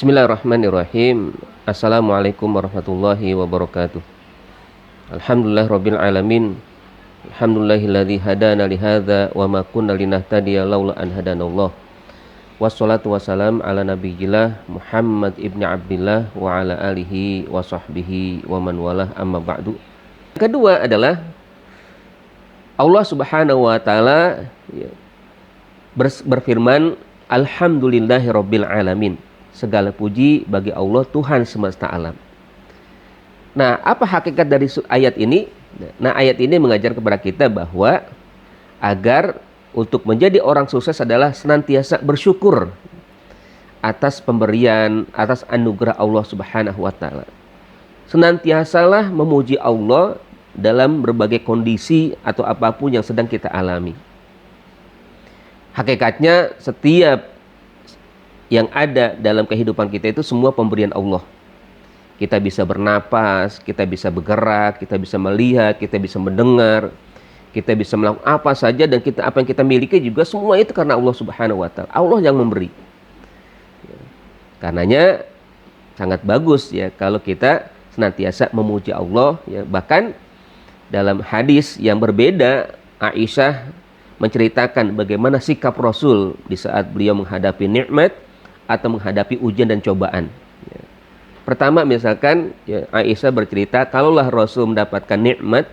Bismillahirrahmanirrahim. Assalamualaikum warahmatullahi wabarakatuh. Alhamdulillah rabbil alamin. Alhamdulillahilladzi hadana li hadza wa ma kunna linahtadiya laula an hadanallah. Wassalatu wassalam ala nabiyillah Muhammad ibni Abdillah wa ala alihi wa sahbihi wa man walah, amma ba'du. Kedua adalah Allah Subhanahu wa taala berfirman, alhamdulillahi rabbil alamin. Segala puji bagi Allah, Tuhan semesta alam. Nah, apa hakikat dari ayat ini? Nah, ayat ini mengajar kepada kita bahwa agar untuk menjadi orang sukses adalah senantiasa bersyukur atas pemberian, atas anugerah Allah Subhanahu wa taala. Senantiasalah memuji Allah dalam berbagai kondisi atau apapun yang sedang kita alami. Hakikatnya setiap yang ada dalam kehidupan kita itu semua pemberian Allah. Kita bisa bernapas, kita bisa bergerak, kita bisa melihat, kita bisa mendengar, kita bisa melakukan apa saja, dan apa yang kita miliki juga semua itu karena Allah Subhanahu wa taala. Allah yang memberi. Karenanya sangat bagus ya kalau kita senantiasa memuji Allah ya. Bahkan dalam hadis yang berbeda, Aisyah menceritakan bagaimana sikap Rasul di saat beliau menghadapi nikmat atau menghadapi ujian dan cobaan. Pertama misalkan Aisyah bercerita, kalaulah Rasul mendapatkan nikmat,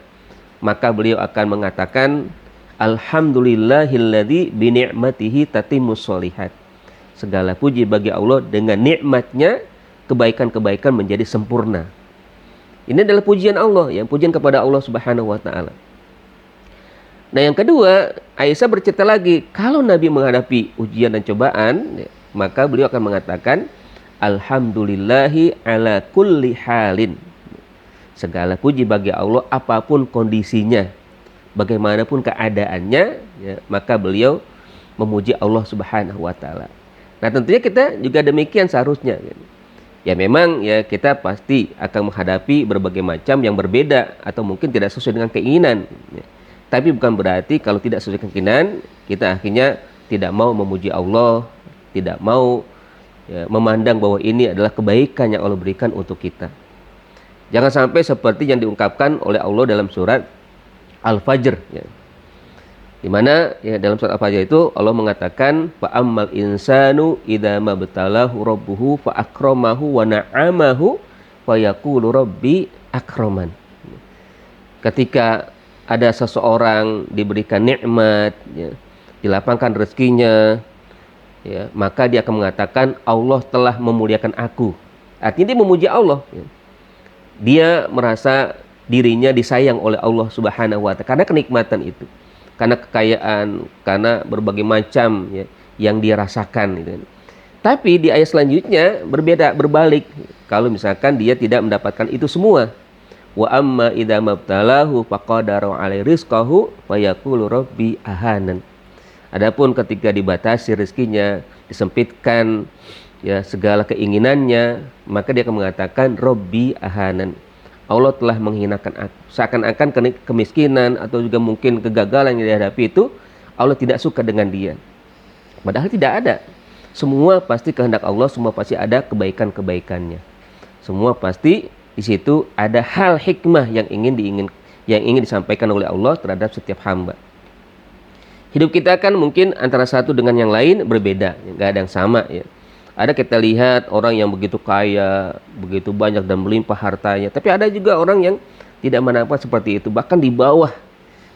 maka beliau akan mengatakan, alhamdulillahilladzi bi ni'matihi tatimmus sholihat. Segala puji bagi Allah, dengan nikmatnya kebaikan-kebaikan menjadi sempurna. Ini adalah pujian Allah, yang pujian kepada Allah Subhanahu wa taala. Nah, yang kedua, Aisyah bercerita lagi, kalau Nabi menghadapi ujian dan cobaan, maka beliau akan mengatakan, alhamdulillahi ala kulli halin. Segala puji bagi Allah apapun kondisinya, bagaimanapun keadaannya ya, maka beliau memuji Allah Subhanahu wa taala. Nah, tentunya kita juga demikian seharusnya. Ya memang ya kita pasti akan menghadapi berbagai macam yang berbeda atau mungkin tidak sesuai dengan keinginan. Tapi bukan berarti kalau tidak sesuai dengan keinginan kita akhirnya tidak mau memuji Allah, tidak mau memandang bahwa ini adalah kebaikan yang Allah berikan untuk kita. Jangan sampai seperti yang diungkapkan oleh Allah dalam surat Al-Fajr ya. Di mana ya, dalam surat Al-Fajr itu Allah mengatakan, fa ammal insanu idza mabtalahu rabbuhu fa akramahu wa na'amahu fa yaqulu rabbi akraman. Ketika ada seseorang diberikan nikmat ya, dilapangkan rezekinya ya, maka dia akan mengatakan Allah telah memuliakan aku. Artinya dia memuji Allah ya. Dia merasa dirinya disayang oleh Allah Subhanahu wa taala karena kenikmatan itu, karena kekayaan, karena berbagai macam ya, yang dia rasakan gitu. Tapi di ayat selanjutnya berbalik. Kalau misalkan dia tidak mendapatkan itu semua, wa amma idza mabtalahu faqadara alaihi rizqahu fa yaqulu rabbi ahanan. Adapun ketika dibatasi rezekinya, disempitkan ya segala keinginannya, maka dia akan mengatakan Robbi ahanan. Allah telah menghinakan aku. Seakan-akan kemiskinan atau juga mungkin kegagalan yang dihadapi itu Allah tidak suka dengan dia. Padahal tidak ada. Semua pasti kehendak Allah, semua pasti ada kebaikan-kebaikannya. Semua pasti di situ ada hal hikmah yang ingin disampaikan oleh Allah terhadap setiap hamba. Hidup kita kan mungkin antara satu dengan yang lain berbeda, nggak ada yang sama ya. Ada kita lihat orang yang begitu kaya, begitu banyak dan melimpah hartanya, tapi ada juga orang yang tidak menampak seperti itu, bahkan di bawah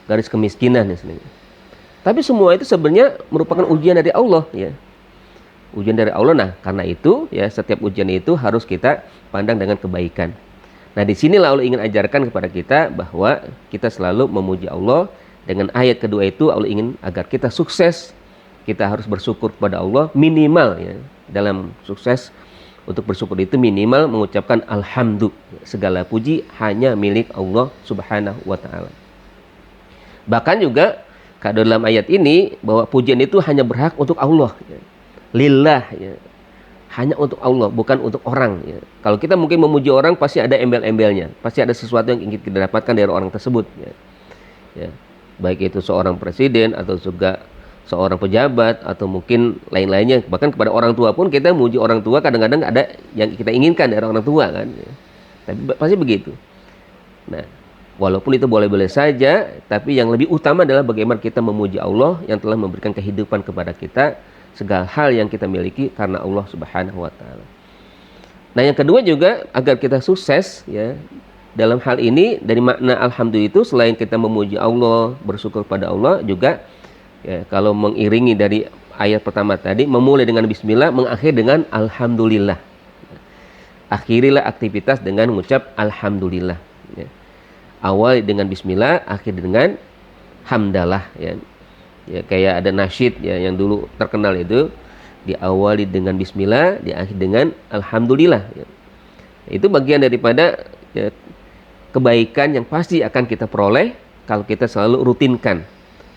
garis kemiskinan ya. Tapi semua itu sebenarnya merupakan ujian dari Allah ya. Ujian dari Allah. Nah, karena itu ya setiap ujian itu harus kita pandang dengan kebaikan. Nah, disinilah Allah ingin ajarkan kepada kita bahwa kita selalu memuji Allah. Dengan ayat kedua itu Allah ingin agar kita sukses. Kita harus bersyukur kepada Allah minimal ya. Dalam sukses untuk bersyukur itu minimal mengucapkan alhamdulillah. Segala puji hanya milik Allah Subhanahu wa taala. Bahkan juga dalam ayat ini bahwa pujian itu hanya berhak untuk Allah ya. Lillah ya. Hanya untuk Allah, bukan untuk orang ya. Kalau kita mungkin memuji orang pasti ada embel-embelnya, pasti ada sesuatu yang ingin kita dapatkan dari orang tersebut ya. Ya. Baik itu seorang presiden atau juga seorang pejabat atau mungkin lain-lainnya, bahkan kepada orang tua pun kita memuji orang tua kadang-kadang ada yang kita inginkan dari orang tua kan, tapi pasti begitu. Nah, walaupun itu boleh-boleh saja, tapi yang lebih utama adalah bagaimana kita memuji Allah yang telah memberikan kehidupan kepada kita, segala hal yang kita miliki karena Allah Subhanahu wa taala. Nah, yang kedua juga agar kita sukses ya dalam hal ini, dari makna alhamdulillah itu selain kita memuji Allah, bersyukur pada Allah juga ya, kalau mengiringi dari ayat pertama tadi, memulai dengan bismillah, mengakhiri dengan alhamdulillah. Akhirilah aktivitas dengan mengucap alhamdulillah ya. Awal dengan bismillah, akhir dengan hamdalah ya. Ya, kayak ada nasyid ya yang dulu terkenal itu, diawali dengan bismillah, diakhiri dengan alhamdulillah ya. Itu bagian daripada ya, kebaikan yang pasti akan kita peroleh kalau kita selalu rutinkan.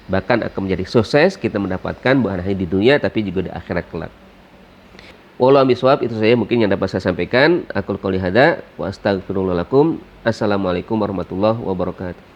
Bahkan akan menjadi sukses, kita mendapatkan bukan hanya di dunia tapi juga di akhirat kelak. Wallahu bisawab, itu saja mungkin yang dapat saya sampaikan. Aqul qouli hadza wa astaghfirullah lakum. Assalamualaikum warahmatullahi wabarakatuh.